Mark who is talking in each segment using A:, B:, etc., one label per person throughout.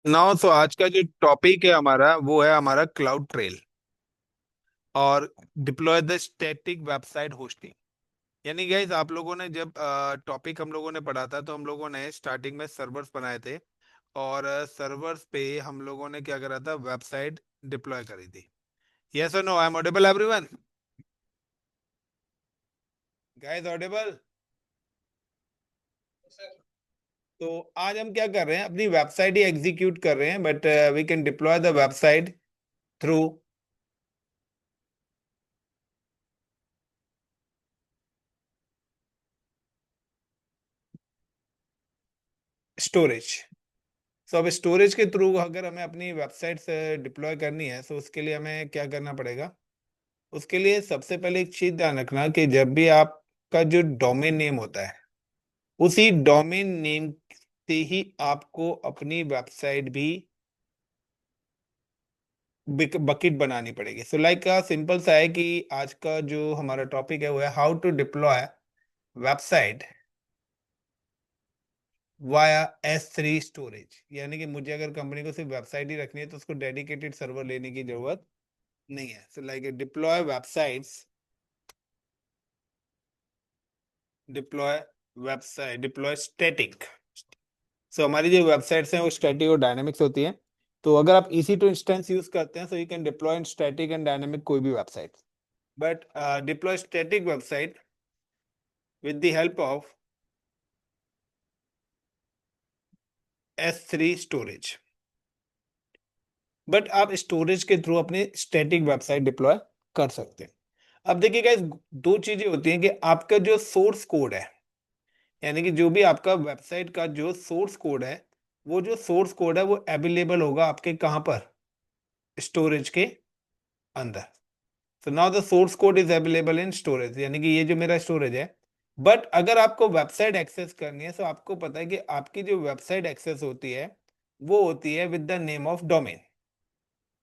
A: Now तो आज का जो टॉपिक है हमारा वो है हमारा क्लाउड ट्रेल और deploy the static website hosting. यानी गाइस आप लोगों ने जब टॉपिक हम लोगों ने पढ़ा था तो हम लोगों ने स्टार्टिंग में सर्वर्स बनाए थे और सर्वर्स पे हम लोगों ने क्या करा था, वेबसाइट डिप्लॉय करी थी। यस और no, I am audible everyone? Guys audible? तो आज हम क्या कर रहे हैं, अपनी वेबसाइट ही एग्जीक्यूट कर रहे हैं, but we can deploy the website through storage. So अब स्टोरेज के थ्रू अगर हमें अपनी वेबसाइट से डिप्लॉय करनी है तो उसके लिए हमें क्या करना पड़ेगा। उसके लिए सबसे पहले एक चीज ध्यान रखना कि जब भी आपका जो डोमेन नेम होता है, उसी डोमेन नेम से ही आपको अपनी वेबसाइट भी बकेट बनानी पड़ेगी। सो लाइक का सिंपल सा है कि आज का जो हमारा टॉपिक है वो है how to deploy website via S3 storage. यानी कि मुझे अगर कंपनी को सिर्फ वेबसाइट ही रखनी है तो उसको डेडिकेटेड सर्वर लेने की जरूरत नहीं है। So like deploy websites, deploy website, deploy static. So हमारी जो वेबसाइट्स हैं वो स्टैटिक और डायनेमिक्स होती हैं। तो अगर आप इसी टू इंस्टेंस यूज करते हैं, so you can deploy in static and dynamic कोई भी website. But deploy static website with the help of S3 storage. But आप स्टोरेज के थ्रू अपनी स्टैटिक वेबसाइट डिप्लॉय कर सकते हैं। अब देखिए गाइस, दो चीजें होती हैं कि आपका जो सोर्स कोड है, यानी कि जो भी आपका वेबसाइट का जो सोर्स कोड है, वो जो सोर्स कोड है वो अवेलेबल होगा आपके कहाँ पर, स्टोरेज के अंदर। So now the source code is available in storage, यानी कि ये जो मेरा स्टोरेज है। बट अगर आपको वेबसाइट एक्सेस करनी है तो आपको पता है कि आपकी जो वेबसाइट एक्सेस होती है वो होती है with the name of domain.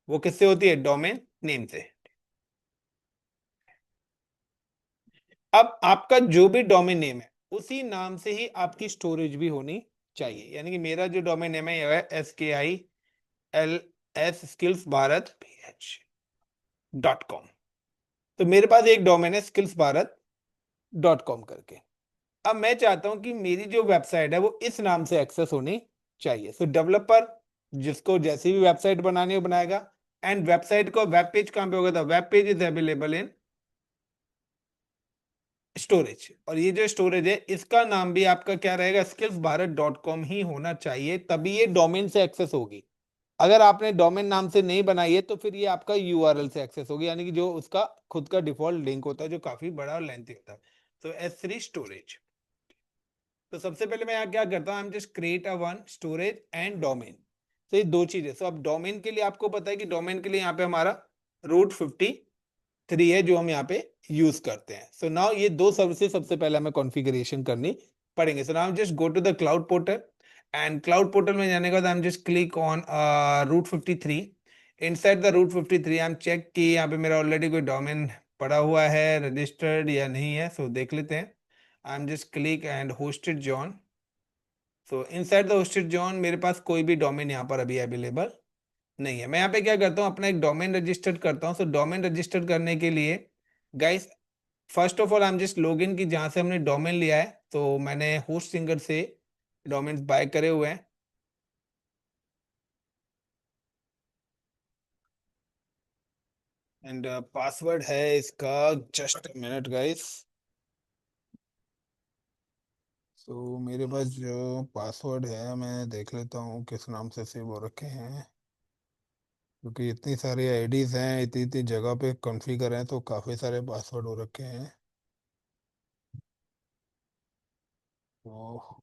A: वो किससे होती है? डोमेन नेम से। अब आपका जो भी डोमेन नेम है उसी नाम से ही आपकी स्टोरेज भी होनी चाहिए। यानी कि मेरा जो डोमेन नेम है ये है SKILS भारत PH.com। तो मेरे पास एक डोमेन है skillsbharat.com करके। अब मैं चाहता हूं कि मेरी जो वेबसाइट है वो इस नाम से एक्सेस होनी चाहिए। सो डेवलपर जिसको जैसी भी वेबसाइट बनानी हो बनाएगा। एंड वेबसाइट को वेब पेज कहां पे होगा? था web page is available in storage. और ये जो स्टोरेज है इसका नाम भी आपका क्या रहेगा? skillsbharat.com ही होना चाहिए, तभी ये डोमेन से एक्सेस होगी। अगर आपने डोमेन नाम से नहीं बनाई है तो फिर ये आपका यूआरएल से एक्सेस होगी, यानी कि जो उसका खुद का डिफॉल्ट लिंक होता है जो काफी बड़ा और लेंथी होता है। तो S3 स्टोरेज। तो सबसे पहले मैं यहाँ क्या करता हूँ, आई am just create a one storage and domain. तो ये दो चीजें। तो अब डोमेन के लिए आपको पता है कि डोमेन के लिए यहाँ पे हमारा रूट 53 है जो हम यहाँ पे यूज करते हैं। सो नाउ ये दो सर्विसेज सबसे पहले हमें कॉन्फ़िगरेशन करनी पड़ेंगे। So now just go to the cloud portal. And cloud portal में जाने के बाद I am just click on route 53। Inside the route 53 I am check कि यहाँ पे मेरा ऑलरेडी कोई डोमेन पड़ा हुआ है रजिस्टर्ड या नहीं है। सो देख लेते हैं। आई am just click and hosted John. So inside the hosted John मेरे पास कोई भी डोमेन यहाँ पर अभी अवेलेबल नहीं है। मैं यहाँ पे क्या करता हूँ, अपना एक डोमेन रजिस्टर करता हूँ। सो डोमेन रजिस्टर करने के लिए guys, first of all I am just log in की जहाँ से हमने डोमेन लिया है। तो मैंने होस्ट सिंगर से डोमेन बाय करे हुए हैं। एंड पासवर्ड है इसका, जस्ट मिनट गाइस। तो मेरे पास जो पासवर्ड है मैं देख लेता हूँ किस नाम से सेव हो रखे हैं, क्योंकि इतनी सारी आईडीज हैं, इतनी इतनी जगह पे कॉन्फ़िगर हैं, तो काफ़ी सारे पासवर्ड हो रखे हैं। तो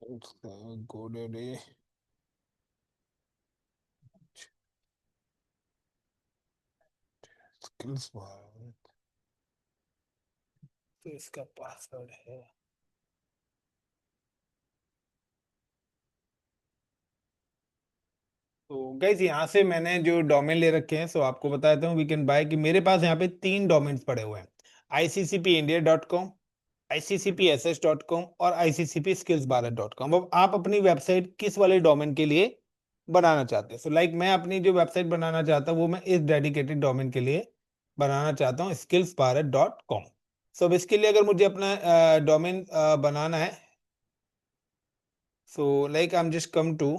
A: गोडेडी स्किल्स, तो इसका पासवर्ड है। तो गाइज यहाँ से मैंने जो डोमेन ले रखे हैं, सो आपको बताता हूँ वी कैन बाय कि मेरे पास यहाँ पे 3 डोमेन्स पड़े हुए हैं। ICCPindia.com, iccpss.com और iccpskillsbharat.com। अब आप अपनी वेबसाइट किस वाले डोमेन के लिए बनाना चाहते हैं? सो लाइक मैं अपनी जो वेबसाइट बनाना चाहता हूँ वो मैं इस डेडिकेटेड डोमेन के लिए बनाना चाहता हूँ, skillsbharat.com। सो अब इसके लिए अगर मुझे अपना डोमेन बनाना है, so like I am just come to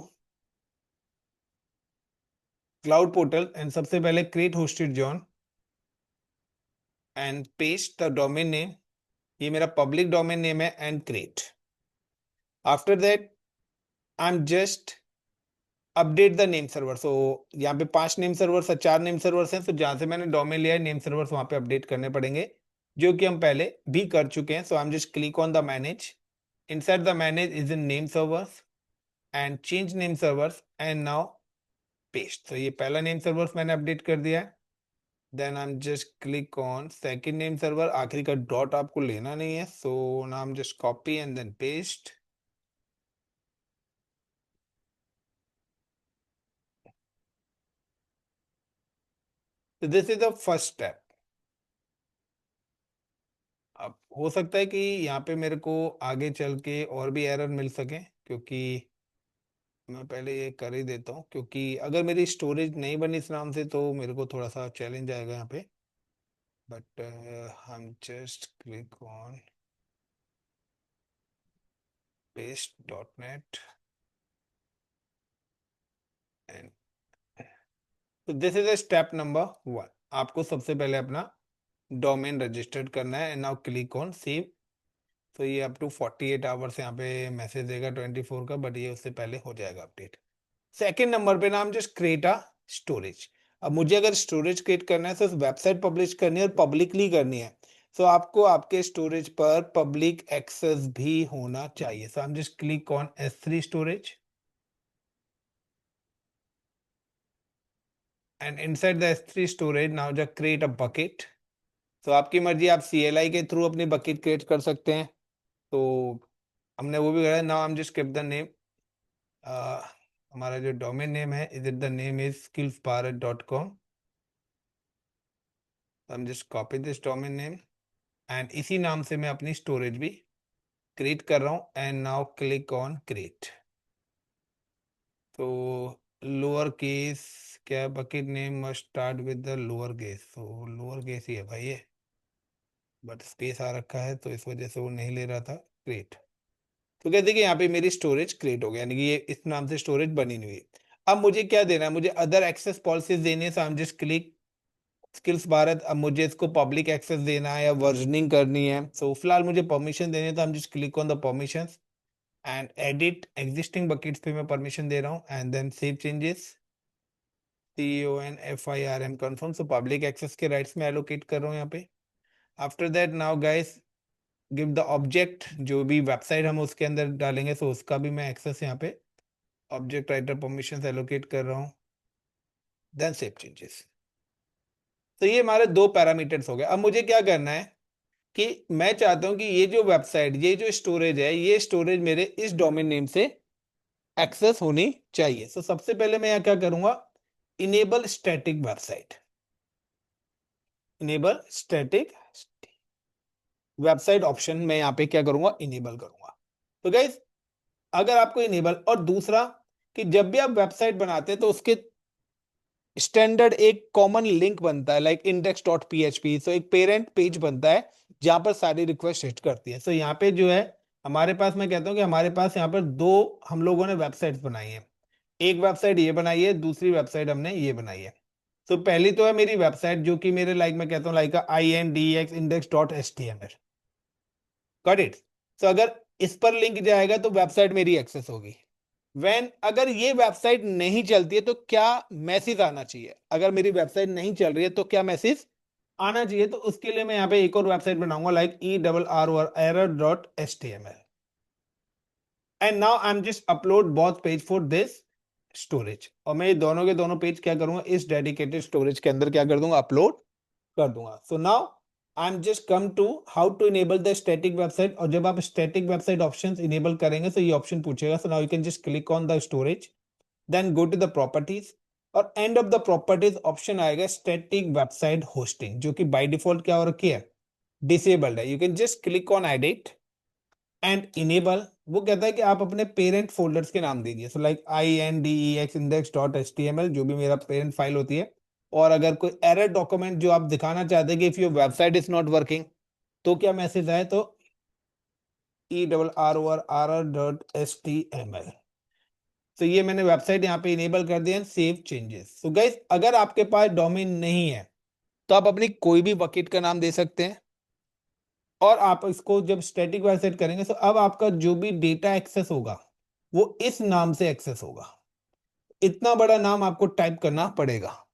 A: cloud portal and सबसे पहले create hosted zone and paste the domain name. ये मेरा पब्लिक डोमेन नेम है and create. After that I am just update the name server. So यहाँ पे 5 name servers, 4 name servers हैं। सो जहाँ से मैंने डोमेन लिया है नेम सर्वर्स वहाँ पे अपडेट करने पड़ेंगे, जो कि हम पहले भी कर चुके हैं। So I am just click on the manage. Inside the manage is in name servers and change name servers and now paste. तो ये पहला नेम सर्वर्स मैंने अपडेट कर दिया है। Then I am just click on second name server. आखिरी का dot आपको लेना नहीं है, so now I am just copy and then paste. So this is the first step। अब हो सकता है कि यहाँ पे मेरे को आगे चल के और भी एरर मिल सके, क्योंकि मैं पहले ये कर ही देता हूँ, क्योंकि अगर मेरी स्टोरेज नहीं बनी इस नाम से तो मेरे को थोड़ा सा चैलेंज आएगा यहाँ पे। बट हम just click on paste.net and तो दिस इज स्टेप नंबर 1। आपको सबसे पहले अपना डोमेन रजिस्टर्ड करना है and now click on save. तो ये अप टू 48 आवर्स यहाँ पे मैसेज देगा 24 का, बट ये उससे पहले हो जाएगा अपडेट। सेकेंड नंबर पे नाम जस्ट क्रिएट अ स्टोरेज। अब मुझे अगर स्टोरेज क्रिएट करना है तो वेबसाइट पब्लिश करनी है और पब्लिकली करनी है, तो आपको आपके स्टोरेज पर पब्लिक एक्सेस भी होना चाहिए। So I am just click on S3 storage and inside the S3 storage now just create a bucket. तो आपकी मर्जी, आप CLI के थ्रू अपनी बकेट क्रिएट कर सकते हैं, तो हमने वो भी करा है। Now I am just give the name, हमारा जो डोमेन नेम है, is it the name is skillsbharat.com। I'm just copy this domain name and इसी नाम से मैं अपनी स्टोरेज भी क्रिएट कर रहा हूँ and now click on create. तो लोअर केस क्या, bucket name must start with the lower case, तो लोअर केस ही है भाई ये, बट स्पेस आ रखा है तो इस वजह से वो नहीं ले रहा था। क्रिएट। तो क्या देखिए यहाँ पे मेरी स्टोरेज क्रिएट हो गया, यानी कि ये इस नाम से स्टोरेज बनी हुई है। अब मुझे क्या देना है, मुझे अदर एक्सेस पॉलिसीज देनी है। So I am just click skills Bharat. अब मुझे इसको पब्लिक एक्सेस देना है या वर्जनिंग करनी है, सो फिलहाल मुझे परमिशन देनी है, तो हम just click on the permissions and edit existing buckets पे मैं परमिशन दे रहा हूँ and then save changes CONFIRM confirm. So public access के राइट्स में एलोकेट कर रहा हूँ यहाँ पे। After that now guys give the object, जो भी वेबसाइट हम उसके अंदर डालेंगे सो उसका भी मैं एक्सेस यहाँ पे ऑब्जेक्ट राइटर परमिशन एलोकेट कर रहा हूँ, देन सेव चेंजेस। तो ये हमारे 2 पैरामीटर्स हो गए। अब मुझे क्या करना है कि मैं चाहता हूं कि ये जो वेबसाइट, ये जो स्टोरेज है, ये स्टोरेज मेरे इस डोमेन नेम से एक्सेस होनी चाहिए। तो सबसे पहले मैं यहाँ क्या करूंगा, enable static website, enable static website option मैं यहाँ पे क्या करूंगा, इनेबल करूंगा। तो गाइस अगर आपको इनेबल, और दूसरा कि जब भी आप वेबसाइट बनाते हैं तो उसके स्टैंडर्ड एक कॉमन लिंक बनता है, लाइक index.php। सो एक पेरेंट पेज बनता है जहां पर सारी रिक्वेस्ट हिट करती है। सो यहाँ पे जो है हमारे पास, मैं कहता हूँ कि हमारे पास यहाँ पर 2 हम लोगों ने वेबसाइट्स बनाई है। एक वेबसाइट ये बनाई है, दूसरी वेबसाइट हमने ये बनाई है। तो पहली तो है मेरी वेबसाइट जो कि मेरे लाइक मैं कहता हूँ like INDEX index.html। Got it. So अगर इस पर लिंक जाएगा तो वेबसाइट मेरी एक्सेस होगी। अगर ये वेबसाइट नहीं चलती है तो क्या मैसेज आना चाहिए, अगर मेरी वेबसाइट नहीं चल रही है तो क्या मैसेज आना चाहिए, तो उसके लिए मैं यहाँ पे एक और वेबसाइट बनाऊंगा like error.html and now I am just upload both page for this storage. और मैं ये दोनों के दोनों पेज क्या करूंगा, इस डेडिकेटेड स्टोरेज के अंदर क्या कर दूंगा, अपलोड कर दूंगा। So now I am just come to how to enable the static website. और जब आप स्टैटिक वेबसाइट ऑप्शंस इनेबल करेंगे तो ये ऑप्शन पूछेगा। So now you can just click on the storage, then go to the properties, और end of the properties option आएगा static website hosting, जो कि बाय डिफॉल्ट क्या हो रखी है, डिसेबल्ड है, you can just click on edit and enable. वो कहता है कि आप अपने पेरेंट फोल्डर्स के नाम दीजिए, सो लाइक INDEX index.html, जो भी मेरा पेरेंट फाइल होती है। और अगर कोई एरर डॉक्यूमेंट जो आप दिखाना चाहते हैं कि if your website is not working, तो क्या मैसेज आए, तो ERROR तो ये मैंने वेबसाइट यहाँ पे इनेबल कर दिया, सेव चेंजेस। सो गाइस, अगर आपके पास डोमेन नहीं है तो आप अपनी कोई भी बकेट का नाम दे सकते हैं, और आप इसको जब स्टैटिक वेबसाइट करेंगे तो अब आपका जो भी डेटा एक्सेस होगा वो इस नाम से एक्सेस होगा। इतना बड़ा नाम आपको टाइप करना पड़ेगा,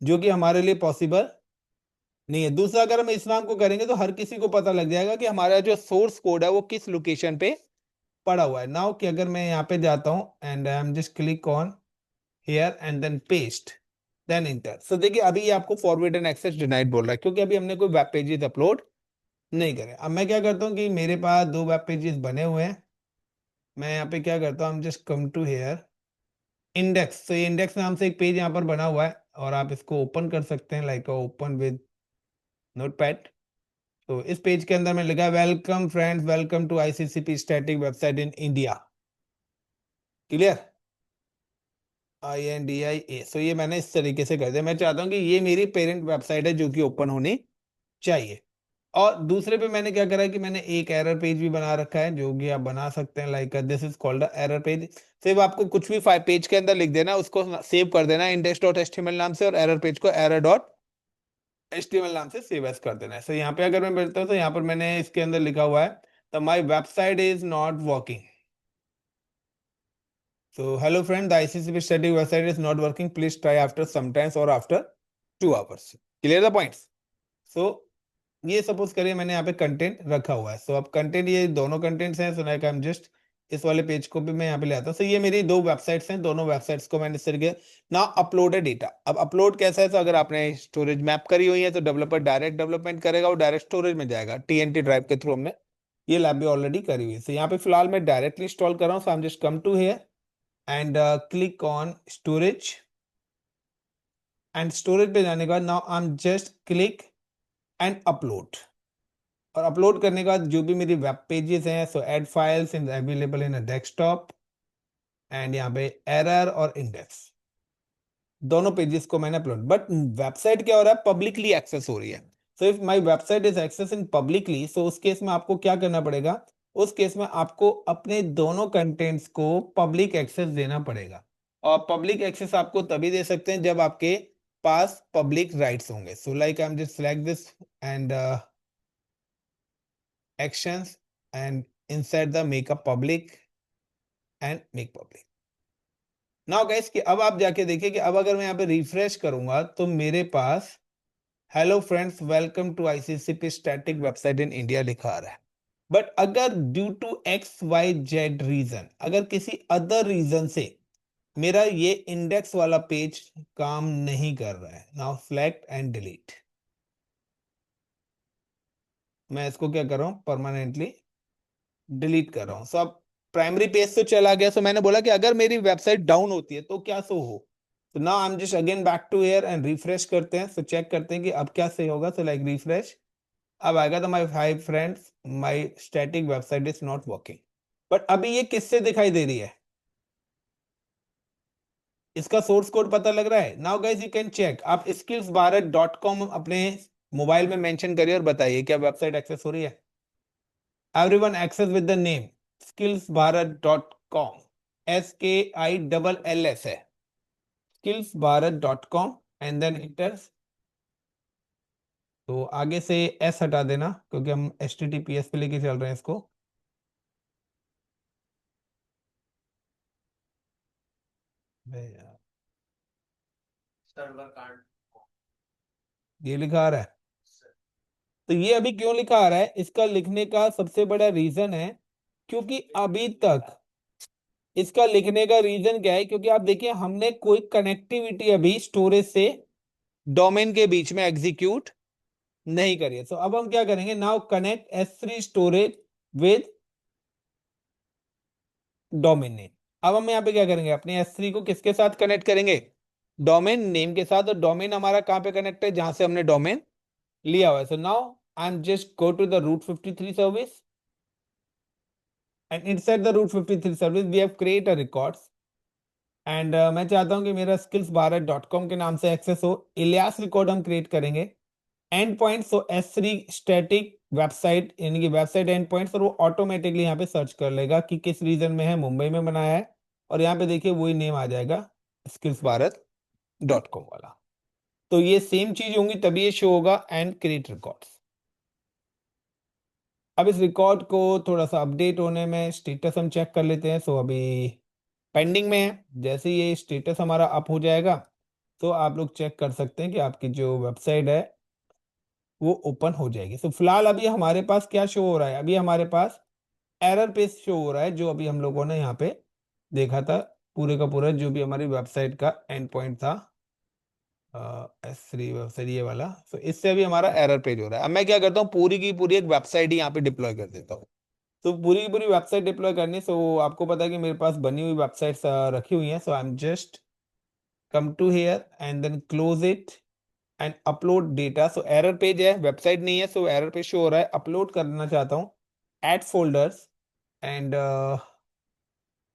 A: जो कि हमारे लिए पॉसिबल नहीं है। दूसरा, अगर हम इस नाम को करेंगे तो हर किसी को पता लग जाएगा कि हमारा जो सोर्स कोड है वो किस लोकेशन पे पड़ा हुआ है। नाउ कि अगर मैं यहाँ पे जाता हूँ and I am just click on here and then paste, then enter, so देखिए अभी ये आपको फॉरवर्ड एंड एक्सेस डिनाइड बोल रहा है, क्योंकि अभी हमने कोई वेब पेजेस अपलोड नहीं करे। अब मैं क्या करता हूँ कि मेरे पास दो वेब पेजेस बने हुए हैं, मैं यहाँ पे क्या करता हूँ, just come to here index. तो ये इंडेक्स नाम से एक पेज यहाँ पर बना हुआ है, और आप इसको ओपन कर सकते हैं, लाइक ओपन विद नोटपैड। तो इस पेज के अंदर मैं लिखा welcome friends, welcome to ICCP static website in India. Clear, INDIA। So ये मैंने इस तरीके से कर दिया। मैं चाहता हूँ कि ये मेरी पेरेंट वेबसाइट है जो कि ओपन होनी चाहिए। और दूसरे पे मैंने क्या करा है कि मैंने एक एरर पेज भी बना रखा है, जो कि आप बना सकते हैं, like this is called error page. सिर्फ आपको कुछ भी फाइव पेज के अंदर लिख देना, उसको सेव कर देना index.html नाम से, और एरर पेज को error.html नाम से सेव एज कर देना है। सो यहाँ पे अगर मैं बैठता हूँ तो यहाँ पर मैंने इसके अंदर लिखा हुआ है, the my website is not working. So hello friend, the ICCP static website is not working. Please try after some times or after 2 hours. Clear the points? So ये सपोज करिए मैंने यहाँ पे कंटेंट रखा हुआ है। सो अब कंटेंट, ये दोनों कंटेंट्स हैं, सो लाइक आई एम जस्ट इस वाले पेज को भी मैं यहाँ पे ले आता हूँ। सो ये मेरी दो वेबसाइट्स हैं, दोनों वेबसाइट्स को मैंने इस तरीके ना अपलोड है डेटा। अब अपलोड कैसा है, तो अगर आपने स्टोरेज मैप करी हुई है तो डेवलपर डायरेक्ट डेवलपमेंट करेगा, वो डायरेक्ट स्टोरेज में जाएगा TNT ड्राइव के थ्रू। हमने ये लैब भी ऑलरेडी करी हुई है। सो यहाँ पे फिलहाल मैं डायरेक्टली इंस्टॉल कर रहा हूँ। So I am just come to here and click on storage, and storage पे जाने के बाद now I am just click and upload. और अपलोड करने के बाद जो भी मेरी वेब पेजेस हैं, so add files in available in desktop, and यहाँ पे एरर और इंडेक्स, दोनों पेजेस को मैंने अपलोड। बट वेबसाइट क्या हो रहा है, पब्लिकली एक्सेस हो रही है। So if my website is access in publicly, so उस केस में आपको क्या करना पड़ेगा, उस केस में आपको अपने दोनों कंटेंट्स को पब्लिक एक्सेस देना पड़ेगा। और पब्लिक एक्सेस आपको तभी दे सकते हैं जब आपके पास पब्लिक राइट्स होंगे। सो like I am just select this and actions and insert the make a public and make public। Now guys कि अब आप जाके देखिए कि अब अगर मैं यहाँ पे रिफ्रेश करूंगा तो मेरे पास hello friends, welcome to ICCP static website in India लिखा आ रहा है। बट अगर ड्यू टू XYZ रीजन, अगर किसी अदर रीजन से मेरा ये इंडेक्स वाला पेज काम नहीं कर रहा है, नाउ सेलेक्ट एंड डिलीट। मैं इसको क्या कर रहा हूँ, परमानेंटली डिलीट कर रहा हूँ। सो अब प्राइमरी पेज से चला गया। सो मैंने बोला कि अगर मेरी वेबसाइट डाउन होती है तो क्या सो हो। तो now I am just again back to here and refresh करते हैं। सो चेक करते हैं कि अब क्या सही होगा। सो लाइक रिफ्रेश, अब आएगा तो my five friends, my static website is not working. But अभी ये किससे दिखाई दे रही है, इसका सोर्स कोड पता लग रहा है। Now guys you can check, आप skillsbharat.com अपने मोबाइल में मेंशन करिए और बताइए क्या वेबसाइट एक्सेस हो रही है। Everyone access with the name skillsbharat.com, SKILLS है, skillsbharat.com एंड देन इंटर। तो आगे से एस हटा देना क्योंकि हम HTTPS पे लेके चल रहे हैं इसको। ये लिखा आ रहा है। तो ये अभी क्यों लिखा आ रहा है, इसका लिखने का सबसे बड़ा रीजन है क्योंकि अभी तक इसका लिखने का रीजन क्या है, क्योंकि आप देखिए हमने कोई कनेक्टिविटी अभी स्टोरेज से डोमेन के बीच में एग्जीक्यूट नहीं करिए। तो अब हम क्या करेंगे, now connect S3 storage with domain name. अब हम यहाँ पे क्या करेंगे, अपने S3 को किसके साथ कनेक्ट करेंगे, डोमेन नेम के साथ। और डोमेन हमारा कहाँ पे कनेक्ट है, जहां से हमने डोमेन लिया हुआ है। So now and just go to the Route 53 service, and inside the Route 53 service we have create a records, and मैं चाहता हूँ कि मेरा skillsbharat.com के नाम से एक्सेस हो। इलियास रिकॉर्ड हम क्रिएट करेंगे। And point, so S3 static website, यानी कि वेबसाइट एंड पॉइंट्स, और वो ऑटोमेटिकली यहाँ पे सर्च कर लेगा कि किस रीजन में है, मुंबई में बनाया है, और यहाँ पे देखिए वही नेम आ जाएगा, skillsbharat.com वाला। तो ये सेम चीज होंगी तभी ये शो होगा, एंड क्रिएट रिकॉर्ड्स। अब इस रिकॉर्ड को थोड़ा सा अपडेट होने में स्टेटस हम चेक कर लेते हैं। सो अभी पेंडिंग में है। जैसे ये स्टेटस हमारा अप हो जाएगा तो आप लोग चेक कर सकते हैं कि आपकी जो वेबसाइट है वो ओपन हो जाएगी। सो फिलहाल अभी हमारे पास क्या शो हो रहा है, अभी हमारे पास एरर पेज शो हो रहा है, जो अभी हम लोगों ने यहाँ पे देखा था। पूरे का पूरा जो भी हमारी वेबसाइट का एंड पॉइंट था, S3 वेबसाइट ये वाला, तो इससे अभी हमारा एरर पेज हो रहा है। अब मैं क्या करता हूँ, पूरी की पूरी एक वेबसाइट ही यहाँ पे डिप्लॉय कर देता हूँ। तो पूरी की पूरी वेबसाइट डिप्लॉय करनी, सो आपको पता है कि मेरे पास बनी हुई वेबसाइट्स रखी हुई हैं। So I am just come to here and then close it and upload data। so error page है, वेबसाइट नहीं है, so error पेज शो हो रहा है। अपलोड करना चाहता हूँ add folders and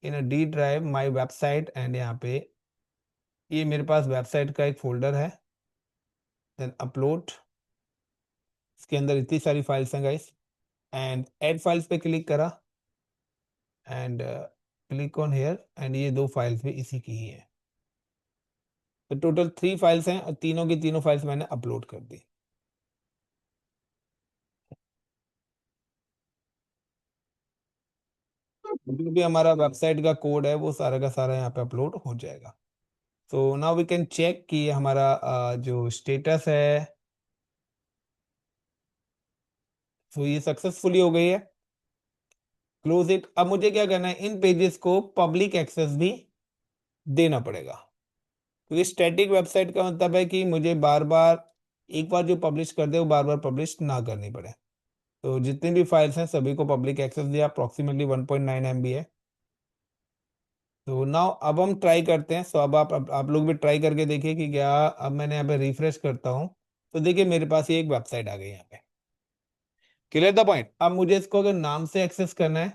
A: in a D drive my website, and यहाँ पे ये मेरे पास वेबसाइट का एक फोल्डर है। then upload, इसके अंदर इतनी सारी फाइल्स हैं गाइस, एंड ऐड फाइल्स पे क्लिक करा and click on here, and ये दो फाइल्स भी इसी की ही है। तो टोटल 3 फाइल्स हैं और तीनों की तीनों फाइल्स मैंने अपलोड कर दी। जो भी हमारा वेबसाइट का कोड है वो सारा का सारा यहाँ पे अपलोड हो जाएगा। तो नाउ वी कैन चेक कि हमारा जो स्टेटस है तो ये सक्सेसफुली हो गई है। Close it. अब मुझे क्या करना है, इन पेजेस को पब्लिक एक्सेस भी देना पड़ेगा, क्योंकि स्टैटिक वेबसाइट का मतलब है कि मुझे बार बार एक बार जो पब्लिश कर दे वो बार बार पब्लिश ना करनी पड़े। तो जितनी भी फाइल्स हैं सभी को पब्लिक एक्सेस दिया, अप्रोक्सीमेटली 1.9 MB है। तो नाउ अब हम ट्राई करते हैं। सो अब आप लोग भी ट्राई करके देखिए कि क्या। अब मैंने यहाँ पे रिफ्रेश करता हूँ तो देखिए मेरे पास ये एक वेबसाइट आ गई यहाँ पे। Clear the point. अब मुझे इसको अगर नाम से एक्सेस करना है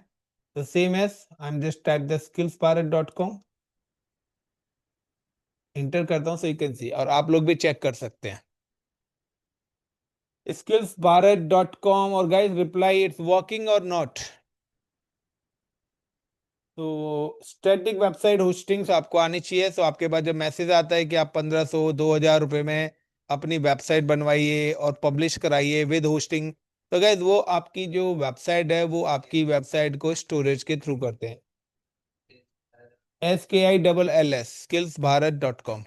A: तो same as I am just type the skillsbharat.com, enter करता हूँ, सो यू कैन सी, और आप लोग भी चेक कर सकते हैं skillsbharat.com। और गाइस रिप्लाई इट्स वर्किंग और नॉट। तो स्टैटिक वेबसाइट होस्टिंग्स आपको आनी चाहिए। सो आपके पास जब मैसेज आता है कि आप 1500-2000 रुपए में अपनी वेबसाइट बनवाइए और पब्लिश कराइए विद होस्टिंग, तो गाइस वो आपकी जो वेबसाइट है वो आपकी वेबसाइट को स्टोरेज के थ्रू करते हैं। SKILLS skillsbharat.com।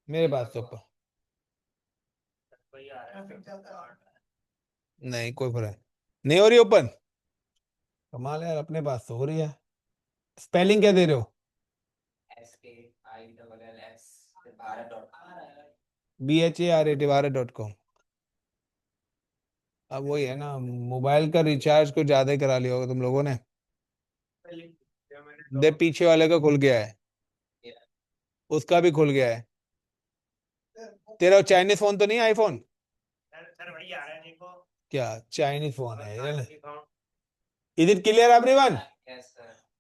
A: मेरे पास तो नहीं, कोई फर्क नहीं हो रही ओपन। कमाल है यार, अपने पास तो हो रही है। स्पेलिंग क्या दे रहे हो? BHARAT भारत.com। अब वही है ना, मोबाइल का रिचार्ज को ज्यादा ही करा लिया होगा तुम लोगों ने। दे पीछे वाले का खुल गया है, उसका भी खुल गया है। तेरा चाइनीज फोन तो नहीं, आईफोन? क्या चाइनीज फोन है? Is it clear everyone?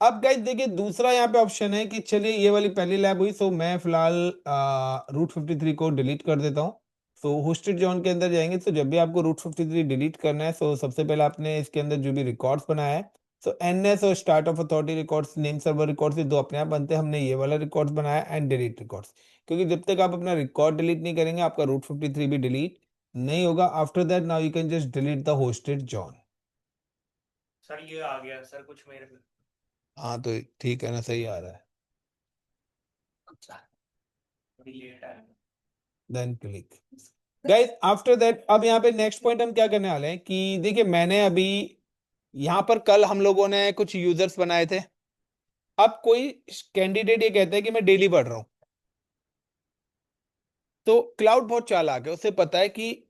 A: अब गाइस देखिए दूसरा यहाँ पे ऑप्शन है कि चलिए ये वाली पहली लैब हुई, सो मैं फिलहाल रूट 53 को डिलीट कर देता हूँ। सो होस्टेड जोन के अंदर जाएंगे, तो जब भी आपको रूट 53 डिलीट करना है, सो सबसे पहले आपने इसके अंदर जो भी रिकॉर्ड्स बनाया है, सो NS और start of authority records, name server records, ये दो अपने आप बनते हैं। हमने ये वाला रिकॉर्ड्स बनाया एंड डिलीट रिकॉर्ड्स, क्योंकि जब तक आप अपना रिकॉर्ड डिलीट नहीं करेंगे आपका रूट 53 भी डिलीट नहीं होगा। After that now you can just delete the hosted John.
B: Sir ये आ गया सर कुछ मेरे में।
A: हाँ तो ठीक है ना, सही आ रहा है।
B: थोड़ी लेट है।
A: Then click. Guys after that अब यहाँ पे नेक्स्ट पॉइंट हम क्या करने वाले हैं कि देखिए मैंने अभी यहाँ पर कल हम लोगों ने कुछ यूजर्स बनाए थे। अब कोई कैंडिडेट ये कहता है कि मैं डेली पढ़ रहा हूँ, तो क्लाउड बहुत चालाक है, उसे पता है कि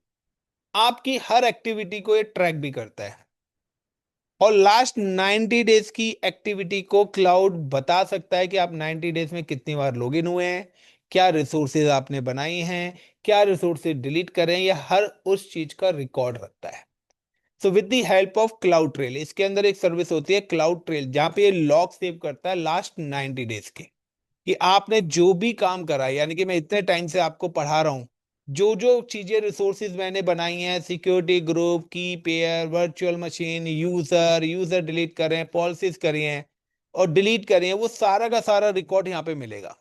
A: आपकी हर एक्टिविटी को ये ट्रैक भी करता है, और लास्ट 90 डेज की एक्टिविटी को क्लाउड बता सकता है कि आप 90 डेज में कितनी बार लॉगिन हुए हैं, क्या रिसोर्सेज आपने बनाई हैं, क्या रिसोर्सेज डिलीट करें, या हर उस चीज का रिकॉर्ड रखता है। So with the help of cloud trail, इसके अंदर एक सर्विस होती है क्लाउड ट्रेल, जहां पे ये लॉग सेव करता है लास्ट 90 डेज के, कि आपने जो भी काम करा है, यानी कि मैं इतने टाइम से आपको पढ़ा रहा हूं, जो जो चीजें रिसोर्सेज मैंने बनाई हैं, सिक्योरिटी ग्रुप, की pair, virtual machine, user user delete करें, पॉलिसीज करी हैं और डिलीट करी हैं, वो सारा का सारा रिकॉर्ड यहाँ पे मिलेगा।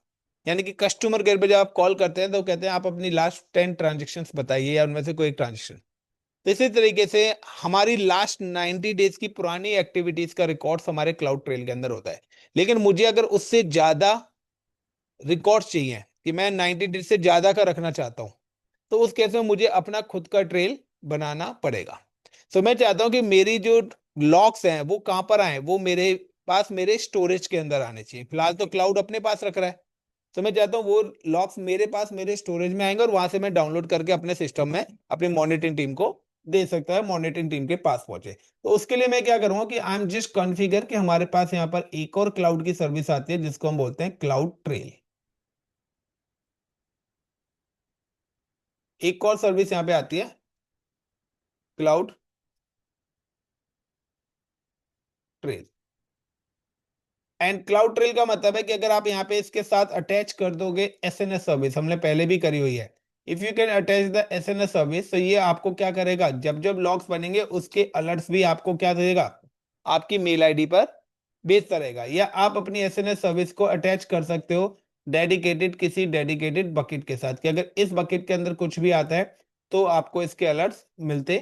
A: यानी कि कस्टमर केयर पे जब आप कॉल करते हैं तो कहते हैं आप अपनी लास्ट 10 ट्रांजेक्शन बताइए, या उनमें से कोई एक ट्रांजेक्शन। तो इसी तरीके से हमारी लास्ट 90 डेज की पुरानी एक्टिविटीज का रिकॉर्ड्स हमारे क्लाउड ट्रेल के अंदर होता है। लेकिन मुझे अगर उससे ज्यादा रिकॉर्ड्स चाहिए, कि मैं 90 डेज से ज्यादा का रखना चाहता हूं, तो उस केस में मुझे अपना खुद का ट्रेल बनाना पड़ेगा। तो मैं चाहता हूं कि मेरी जो लॉग्स हैं वो कहां पर आए, वो मेरे पास मेरे स्टोरेज के अंदर आने चाहिए। फिलहाल तो क्लाउड अपने पास रख रहा है, तो मैं चाहता हूँ वो लॉग्स मेरे पास मेरे स्टोरेज में आएंगे और वहां से मैं डाउनलोड करके अपने सिस्टम में अपनी मॉनिटरिंग टीम को दे सकता है, मॉनिटरिंग टीम के पास पहुंचे। तो उसके लिए मैं क्या करूंगा कि आई एम जस्ट कॉन्फ़िगर कि हमारे पास यहाँ पर एक और क्लाउड की सर्विस आती है जिसको हम बोलते हैं क्लाउड ट्रेल। एक और सर्विस यहाँ पे आती है cloud trail. And cloud trail का मतलब है कि अगर आप यहाँ पे इसके साथ अटैच कर दोगे एसएनएस सर्विस, हमने पहले भी करी हुई है, if you can attach the SNS service, तो ये आपको क्या करेगा, जब जब लॉग्स बनेंगे उसके अलर्ट्स भी आपको क्या देगा, आपकी मेल आईडी पर भेजता रहेगा। या आप अपनी एसएनएस सर्विस को अटैच कर सकते हो डेडिकेटेड किसी डेडिकेटेड बकेट के साथ, कि अगर इस बकेट के अंदर कुछ भी आता है तो आपको इसके अलर्ट्स मिलते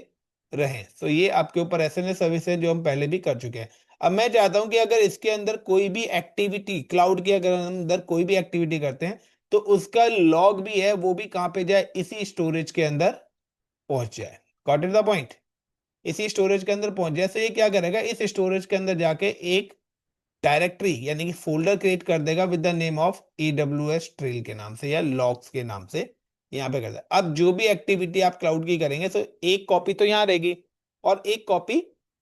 A: रहे। तो ये आपके ऊपर एसएनएस सर्विस है जो हम पहले भी कर चुके हैं। अब मैं चाहता हूं कि अगर इसके अंदर कोई भी एक्टिविटी, क्लाउड के अगर अंदर कोई भी एक्टिविटी करते हैं, तो उसका लॉग भी है वो भी कहां पे जाए, इसी स्टोरेज के अंदर पहुंच जाए। Got it the point? इसी स्टोरेज के अंदर पहुंच जाए। तो ये क्या करेगा, इस स्टोरेज के अंदर जाके एक डायरेक्टरी यानी कि फोल्डर क्रिएट कर देगा with the name of AWS trail के नाम से या लॉग्स के नाम से, यहाँ पे कर देगा। अब जो भी एक्टिविटी आप क्लाउड की करेंगे, तो एक कॉपी तो यहाँ रहेगी और एक कॉपी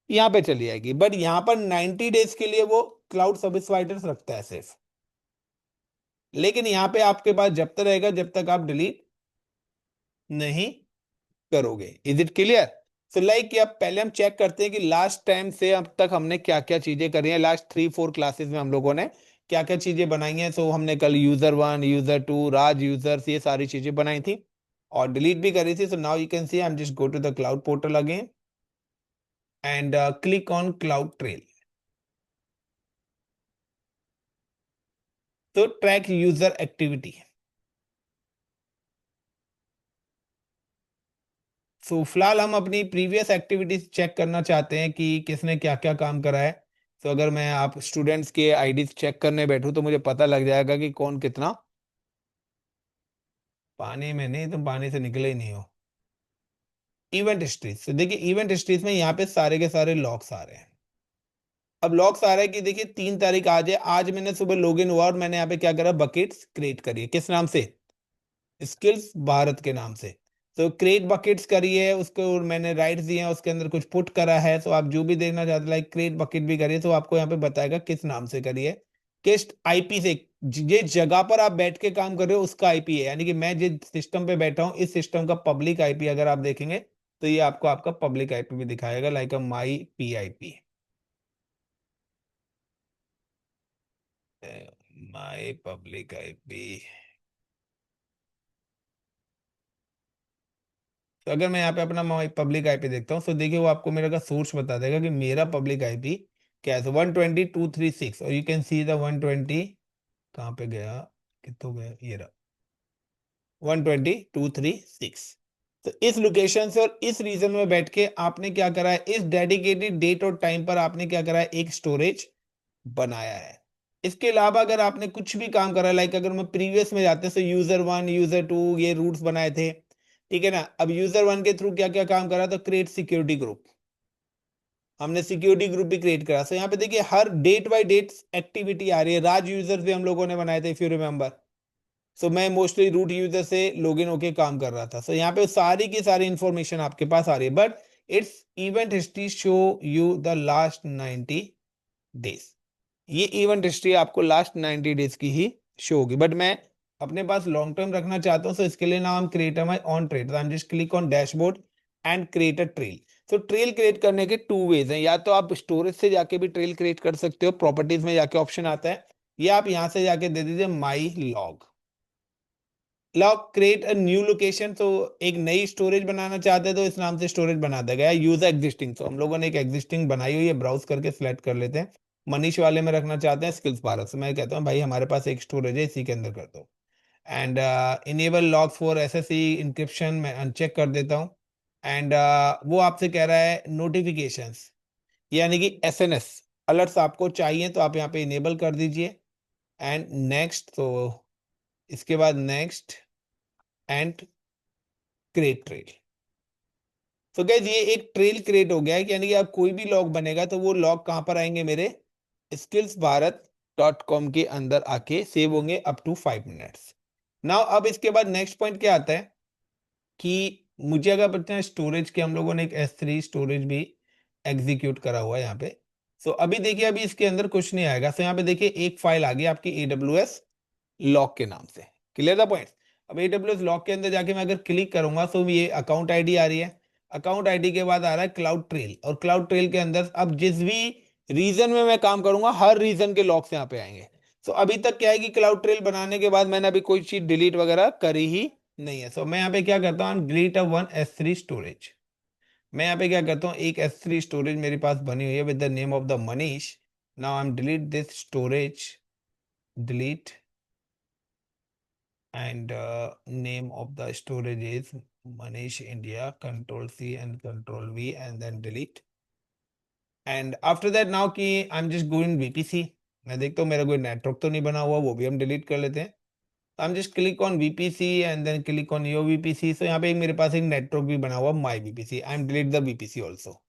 A: यहाँ पे चली जाएगी, बट यहाँ पर 90 डेज के लिए वो क्लाउड सर्विस प्रोवाइडर्स रखता है सिर्फ। लेकिन यहाँ पे आपके पास जब तक रहेगा जब तक आप डिलीट नहीं करोगे। Is it clear? So like कि अब पहले हम चेक करते हैं कि लास्ट टाइम से अब तक हमने क्या क्या चीजें करी हैं। लास्ट 3-4 क्लासेस में हम लोगों ने क्या क्या चीजें बनाई हैं। सो हमने कल यूजर 1, यूजर 2, राज यूजर्स, ये सारी चीजें बनाई थी और डिलीट भी करी थी। So now you can see I am just go to the cloud portal again and click on cloud trail. तो ट्रैक यूजर एक्टिविटी। सो फिलहाल हम अपनी प्रीवियस एक्टिविटीज चेक करना चाहते हैं कि किसने क्या क्या काम करा है। तो अगर मैं आप स्टूडेंट्स के आईडीज चेक करने बैठूं तो मुझे पता लग जाएगा कि कौन कितना। पानी में नहीं, तुम पानी से निकले ही नहीं हो। इवेंट हिस्ट्रीज, तो देखिए इवेंट हिस्ट्रीज में यहाँ पे सारे के सारे लॉग्स आ रहे हैं। अब लॉग्स आ रहा है कि देखिए 3 तारीख आज है, आज मैंने सुबह लॉग इन हुआ और मैंने यहाँ पे क्या करा, बकेट्स क्रिएट करी है। किस नाम से? स्किल्स भारत के नाम से। तो क्रिएट बकेट्स करी है, उसको मैंने राइट्स दिए हैं, उसके अंदर कुछ पुट करा है। तो आप जो भी देखना चाहते हैं लाइक क्रिएट बकेट भी करिए, तो आपको यहाँ पे बताएगा किस नाम से करी है, किस आईपी से। जिस जगह पर आप बैठ के काम कर रहे हो उसका आईपी है, यानी कि मैं जिस सिस्टम पे बैठा हूँ इस सिस्टम का पब्लिक आईपी अगर आप देखेंगे तो ये आपको आपका पब्लिक आईपी भी दिखाएगा, लाइक अ माई PIP, माई पब्लिक आईपी। तो अगर मैं यहाँ पे अपना पब्लिक आईपी देखता हूँ तो देखिए वो आपको मेरा का सोर्स बता देगा कि मेरा पब्लिक आईपी क्या है। 120.236 और यू कैन सी द 120 कहाँ पे गया, कितो गया, ये रहा 120.236। तो इस लोकेशन से और इस रीजन में बैठ के आपने क्या करा है, इस डेडिकेटेड डेट और टाइम पर आपने क्या करा है, एक स्टोरेज बनाया है। इसके अलावा अगर आपने कुछ भी काम करा, लाइक अगर मैं प्रीवियस में जाते हैं, यूजर 1, यूजर 2 ये रूट्स बनाए थे, ठीक है ना। अब यूजर 1 के थ्रू क्या क्या काम करा, तो क्रिएट सिक्योरिटी ग्रुप, हमने सिक्योरिटी ग्रुप भी क्रिएट करा। सो यहाँ पे देखिए हर डेट बाय डेट एक्टिविटी आ रही है। राज यूजर्स भी हम लोगों ने बनाए थे, इफ यू रिमेंबर। सो मैं मोस्टली रूट यूजर से लॉगिन होके काम कर रहा था। सो यहाँ पे सारी की सारी इंफॉर्मेशन आपके पास आ रही है, but it's event history show you the last 90 days. ये इवेंट हिस्ट्री आपको लास्ट 90 डेज की ही शो होगी, बट मैं अपने पास लॉन्ग टर्म रखना चाहता हूँ, सो इसके लिए नाम create my on trade, I am just click on dashboard and create a trail. तो ट्रेल क्रिएट करने के टू वेज हैं, या तो आप स्टोरेज से जाके भी ट्रेल क्रिएट कर सकते हो, प्रॉपर्टीज में जाके ऑप्शन आता है, या आप यहाँ से जाके दे दीजिए my log, log create a new location. तो एक नई स्टोरेज बनाना चाहते हैं तो इस नाम से स्टोरेज बना देगा, या यूज एग्जिस्टिंग, तो हम लोगों ने एक एग्जिस्टिंग बनाई हुई है, ब्राउज करके सिलेक्ट कर लेते हैं। मनीष वाले में रखना चाहते हैं स्किल्स भारत, से मैं कहता हूँ भाई हमारे पास एक स्टोरेज है, इसी के अंदर कर दो। And enable log for SSC encryption मैं अनचेक कर देता हूँ। एंड वो आपसे कह रहा है नोटिफिकेशंस, यानी कि एसएनएस अलर्ट्स आपको चाहिए, तो आप यहाँ पे इनेबल कर दीजिए। एंड नेक्स्ट, तो इसके बाद नेक्स्ट एंड क्रिएट ट्रेल। तो गैस ये एक ट्रेल क्रिएट हो गया है, यानी कि आप कोई भी लॉग बनेगा तो वो लॉग कहाँ पर आएंगे, मेरे skillsbharat.com के अंदर आके सेव होंगे अप टू 5 मिनट्स। नाउ अब इसके बाद नेक्स्ट पॉइंट क्या आता है कि मुझे अगर पता है स्टोरेज के, हम लोगों ने एक S3 स्टोरेज भी एग्जीक्यूट करा हुआ है यहाँ पे। सो अभी देखिए, अभी इसके अंदर कुछ नहीं आएगा। सो यहाँ पे देखिए एक फाइल आ गई आपकी AWS लॉक के नाम से। Clear the point. अब AWS लॉक के अंदर जाके मैं अगर क्लिक करूंगा तो ये अकाउंट आईडी आ रही है, अकाउंट आईडी के बाद आ रहा है क्लाउड ट्रेल, और क्लाउड ट्रेल के अंदर अब जिस भी रीजन में मैं काम करूंगा हर रीजन के लॉक्स यहाँ पे आएंगे। तो अभी तक क्या है कि क्लाउड ट्रेल बनाने के बाद मैंने अभी कोई चीज डिलीट वगैरह करी ही नहीं है। सो मैं यहाँ पे क्या करता हूँ, delete a one S3 storage. मैं यहाँ पे क्या करता हूँ, एक S3 स्टोरेज मेरे पास बनी हुई है with the name of the Manish. Now I am delete this storage, delete, and name of the storage is Manish India, control C and control V and then delete। and after that now कि I'm just going VPC, मैं देखता हूँ मेरा कोई network तो नहीं बना हुआ, वो भी हम डिलीट कर लेते हैं। I'm just click on VPC and then click on your VPC। so यहाँ पे एक मेरे पास एक नेटवर्क भी बना हुआ my VPC, I'm delete the VPC also।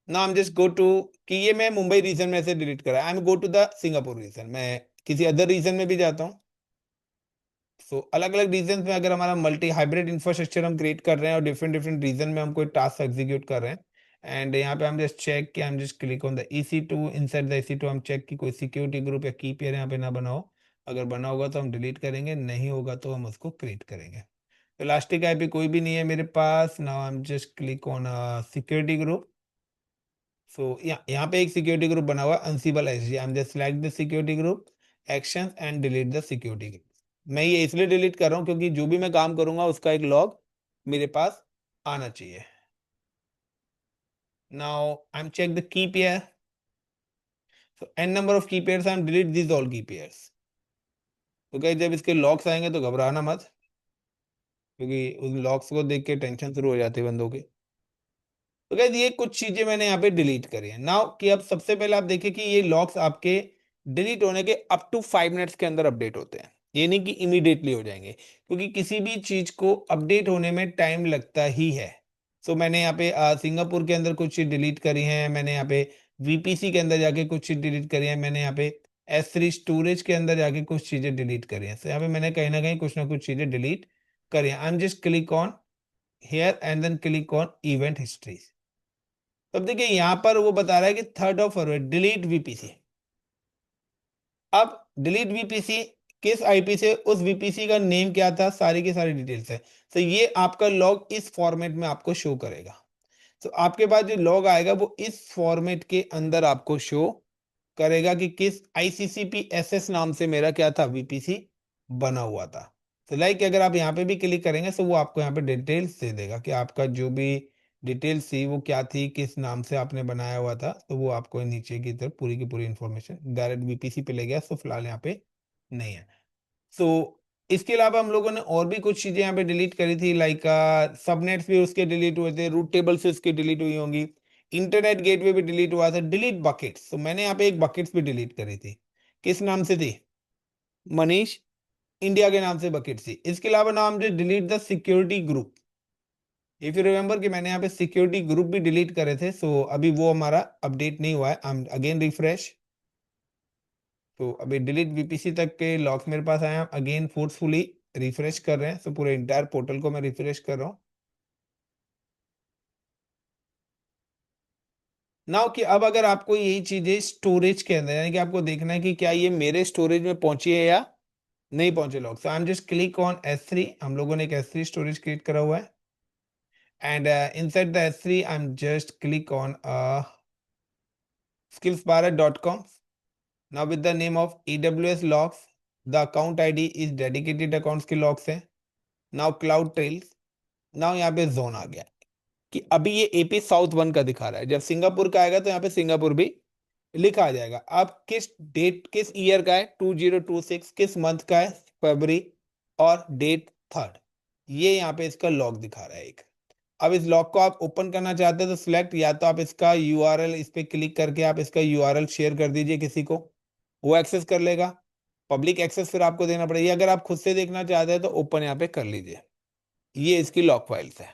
A: now I'm just go to कि ये मैं मुंबई रीजन में से डिलीट करा, I'm go to the Singapore region, मैं किसी अदर रीजन में भी जाता हूँ। सो अलग अलग रीजन में अगर हमारा मल्टी हाइब्रिड इंफ्रास्ट्रक्चर हम क्रिएट कर रहे हैं और डिफरेंट डिफरेंट रीजन में हम कोई टास्क एग्जीक्यूट कर रहे हैं, एंड यहाँ पे हम जस्ट चेक कि हम just click on the EC2, inside the EC2 हम चेक कि कोई सिक्योरिटी ग्रुप या की पेयर यहाँ पे ना बना हो। अगर बना होगा तो हम डिलीट करेंगे, नहीं होगा तो हम उसको क्रिएट करेंगे। इलास्टिक आईपी कोई भी नहीं है मेरे पास। Now I am just click on security group. So यहाँ पे एक सिक्योरिटी ग्रुप बना हुआ Ansible SG, I am just select the security group action and delete the security group. मैं ये इसलिए डिलीट कर रहा हूँ क्योंकि जो भी मैं काम करूंगा उसका एक लॉग मेरे पास आना चाहिए। Now I am check the key pair, so n number of key pairs, I am delete this all key pairs. तो क्या जब इसके लॉग्स आएंगे तो घबराना मत, क्योंकि उन लॉग्स को देख के टेंशन शुरू हो जाती है बंदों की। तो गाइस ये कुछ चीजें मैंने यहाँ पे डिलीट करी है। नाउ कि अब सबसे पहले आप देखिए कि ये लॉग्स आपके डिलीट होने के अप टू 5 मिनट्स के अंदर अपडेट होते हैं, ये नहीं कि इमीडिएटली हो जाएंगे, क्योंकि किसी भी चीज को अपडेट होने में टाइम लगता ही है। सो मैंने यहाँ पे सिंगापुर के अंदर कुछ चीज डिलीट करी है, मैंने यहाँ पे VPC के अंदर जाके कुछ चीज डिलीट करी है, मैंने यहाँ पे S3 स्टोरेज के अंदर जाके कुछ चीजें डिलीट करी है। तो यहाँ पे मैंने कहीं ना कहीं कुछ ना कुछ चीजें डिलीट करी है। I am just click on here and then click on event history. तब देखिए यहां पर वो बता रहा है कि 3 डिलीट VPC। अब डिलीट VPC किस IP से, उस VPC का नेम क्या था, सारी की सारी डिटेल्स है। तो ये आपका लॉग इस फॉर्मेट में आपको शो करेगा। तो आपके पास जो लॉग आएगा वो इस फॉर्मेट के अंदर आपको शो करेगा कि किस ICCP-SS नाम से मेरा क्या था, VPC बना हुआ था। तो लाइक अगर आप यहाँ पे भी क्लिक करेंगे तो वो आपको यहाँ पे डिटेल्स दे देगा कि आपका जो भी डिटेल्स थी वो क्या थी, किस नाम से आपने बनाया हुआ था, तो वो आपको नीचे की तरफ पूरी की पूरी इंफॉर्मेशन डायरेक्ट VPC पे ले गया। तो फिलहाल यहाँ पे नहीं है। सो इसके अलावा हम लोगों ने और भी कुछ चीजें यहाँ पे डिलीट करी थी, लाइक सबनेट्स भी उसके डिलीट हुए थे, रूट टेबल से उसकी डिलीट हुई होंगी, इंटरनेट गेटवे भी डिलीट हुआ था। डिलीट बकेट्स, तो मैंने यहाँ पे एक बकेट्स भी डिलीट करी थी, किस नाम से थी, मनीष इंडिया के नाम से बकेट थी। इसके अलावा नाम जो delete the security group, if you remember कि मैंने यहाँ पे सिक्योरिटी ग्रुप भी डिलीट करे थे। सो अभी वो हमारा अपडेट नहीं हुआ है, आई एम अगेन रिफ्रेश। तो अभी डिलीट VPC तक के लॉक्स मेरे पास आए हैं, अगेन फोर्सफुली रिफ्रेश कर रहे हैं। तो पूरे इंटायर पोर्टल को मैं रिफ्रेश कर रहा हूँ। नाउ कि अब अगर आपको यही चीजें स्टोरेज के अंदर, यानी कि आपको देखना है कि क्या ये मेरे स्टोरेज में पहुंची है या नहीं पहुंचे log, so I am just click on S3। हम लोगों ने एक S3 स्टोरेज क्रिएट करा हुआ है, and inside the S3 I am just click on skillsbharat.com। now with the name of AWS logs, the account ID is dedicated accounts के logs है। now cloud trails, now यहाँ पे zone आ गया कि अभी ये AP साउथ 1 का दिखा रहा है। जब सिंगापुर का आएगा तो यहाँ पे सिंगापुर भी लिखा आ जाएगा। अब किस डेट, किस ईयर का है, 2026, किस मंथ का है, फरवरी, और डेट 3rd, ये यहाँ पे इसका लॉग दिखा रहा है एक। अब इस लॉग को आप ओपन करना चाहते हैं तो सिलेक्ट, या तो आप इसका यूआरएल, इस पे क्लिक करके आप इसका यूआरएल शेयर कर दीजिए किसी को, वो एक्सेस कर लेगा। पब्लिक एक्सेस फिर आपको देना पड़ेगा। अगर आप खुद से देखना चाहते हैं तो ओपन यहाँ पे कर लीजिए। ये इसकी लॉग फाइल्स है।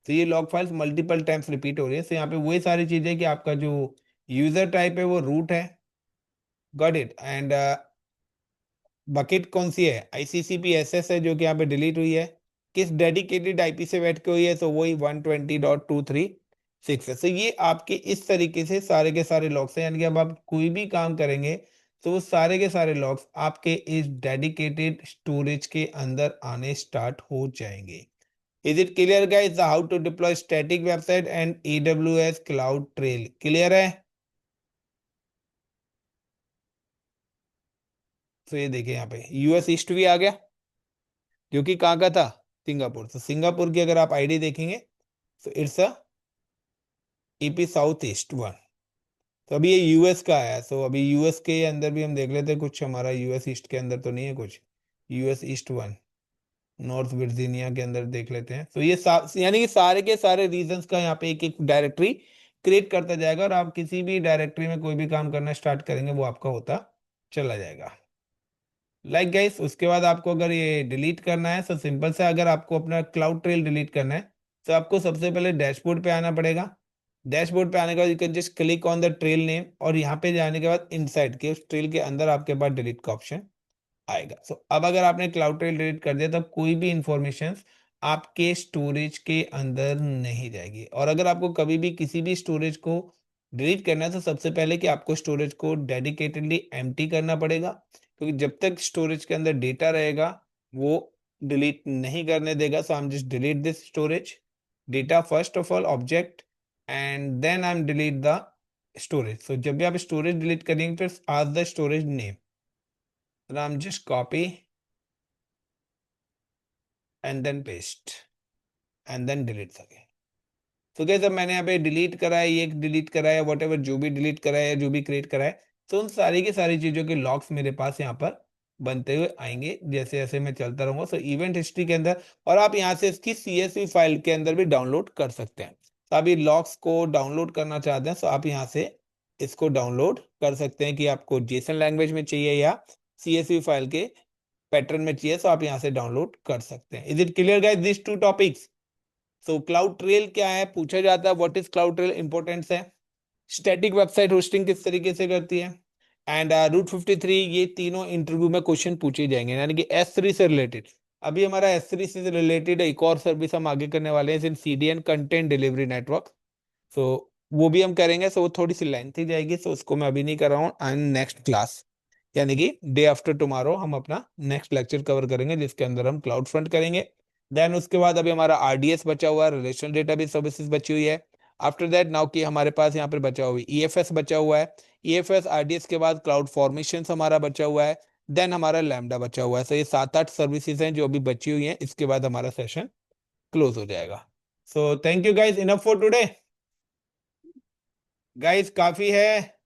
A: तो ये log files multiple times repeat हो रही है। तो यहाँ पे वही सारी चीजें कि आपका जो यूजर टाइप है वो रूट है, गॉट इट, एंड बकेट कौन सी है, ICCP SS है जो कि यहाँ पे डिलीट हुई है। किस डेडिकेटेड IP से बैठ के हुई है, तो वही 120.236 है। तो ये आपके इस तरीके से सारे के सारे लॉग्स हैं, यानी कि अब आप कोई भी काम करेंगे तो वो सारे के सारे लॉग्स आपके इस डेडिकेटेड स्टोरेज के अंदर आने स्टार्ट हो जाएंगे। Is it clear guys, how to deploy static website and AWS cloud trail? Clear है? तो ये देखिए यहाँ पे US ईस्ट भी आ गया, जो कि कहाँ का था, सिंगापुर। तो सिंगापुर की अगर आप आईडी देखेंगे तो it's a AP south east 1। तो अभी ये US का आया, तो अभी US के अंदर भी हम देख लेते हैं कुछ, हमारा US ईस्ट के अंदर तो नहीं है कुछ। US ईस्ट 1 नॉर्थ वर्जीनिया के अंदर देख लेते हैं। तो ये यानी कि सारे के सारे रीजंस का यहाँ पे एक एक डायरेक्टरी क्रिएट करता जाएगा, और आप किसी भी डायरेक्टरी में कोई भी काम करना स्टार्ट करेंगे वो आपका होता चला जाएगा। लाइक गाइस, उसके बाद आपको अगर ये डिलीट करना है तो सिंपल से, अगर आपको अपना क्लाउड ट्रेल डिलीट करना है तो आपको सबसे पहले डैशबोर्ड पे आना पड़ेगा। डैशबोर्ड पे आने के बाद you can just click on the trail name, और यहाँ पे जाने के बाद इनसाइड के उस ट्रेल के अंदर आपके पास डिलीट का ऑप्शन आएगा। सो अब अगर आपने क्लाउड ट्रेल डिलीट कर दिया तब कोई भी इंफॉर्मेशन आपके स्टोरेज के अंदर नहीं जाएगी। और अगर आपको कभी भी किसी भी स्टोरेज को डिलीट करना है तो सबसे पहले कि आपको स्टोरेज को डेडिकेटेडली एम्प्टी करना पड़ेगा, क्योंकि जब तक स्टोरेज के अंदर डेटा रहेगा वो डिलीट नहीं करने देगा। So I am just delete this storage data first of all object, and then I am delete the storage. So जब भी आप स्टोरेज डिलीट करेंगे तो आज the storage name, I'm just copy and then paste and then delete again। तो क्या, जब मैंने यहाँ पे डिलीट करा है, ये डिलीट करा है, वट एवर जो भी डिलीट करा है या जो भी क्रिएट करा है, तो उन सारी की सारी चीजों के लॉग्स मेरे पास यहाँ पर बनते हुए आएंगे जैसे जैसे मैं चलता रहूंगा। सो इवेंट हिस्ट्री के अंदर, और आप यहाँ से इसकी CSV फाइल के अंदर भी डाउनलोड कर सकते हैं। तो आप ये लॉग्स को डाउनलोड करना चाहते हैं तो आप यहाँ से इसको डाउनलोड कर सकते हैं, कि आपको जेसन लैंग्वेज में चाहिए या CSV फाइल के पैटर्न में चाहिए, तो आप यहाँ से डाउनलोड कर सकते हैं। Is it clear guys, this to topics? So cloud trail क्या है पूछा जाता है, what is cloud trail, importance है। स्टैटिक वेबसाइट होस्टिंग किस तरीके से करती है, एंड रूट 53, ये तीनों इंटरव्यू में क्वेश्चन पूछे जाएंगे, यानी कि S3 से रिलेटेड। अभी हमारा S3 से रिलेटेड एक और सर्विस हम आगे करने वाले हैं, इन CDN कंटेंट डिलीवरी नेटवर्क। सो वो भी हम करेंगे। सो वो थोड़ी सी लेंथी जाएगी, सो उसको मैं अभी नहीं कर रहा हूँ। एंड नेक्स्ट क्लास, यानी कि डे आफ्टर टुमारो, हम अपना नेक्स्ट लेक्चर कवर करेंगे जिसके अंदर हम क्लाउड फ्रंट करेंगे। देन उसके बाद अभी हमारा RDS बचा हुआ है, रिलेशनल डेटाबेस सर्विसेज बची हुई है। आफ्टर दैट नाउ कि हमारे पास यहाँ पर बचा हुआ है EFS बचा हुआ है। EFS RDS के बाद क्लाउड फॉर्मेशन हमारा बचा हुआ है। देन हमारा लैम्डा बचा हुआ है। सो ये 7-8 सर्विसेज हैं जो अभी बची हुई हैं। इसके बाद हमारा सेशन क्लोज हो जाएगा। So thank you guys, enough for today. Guys काफी है।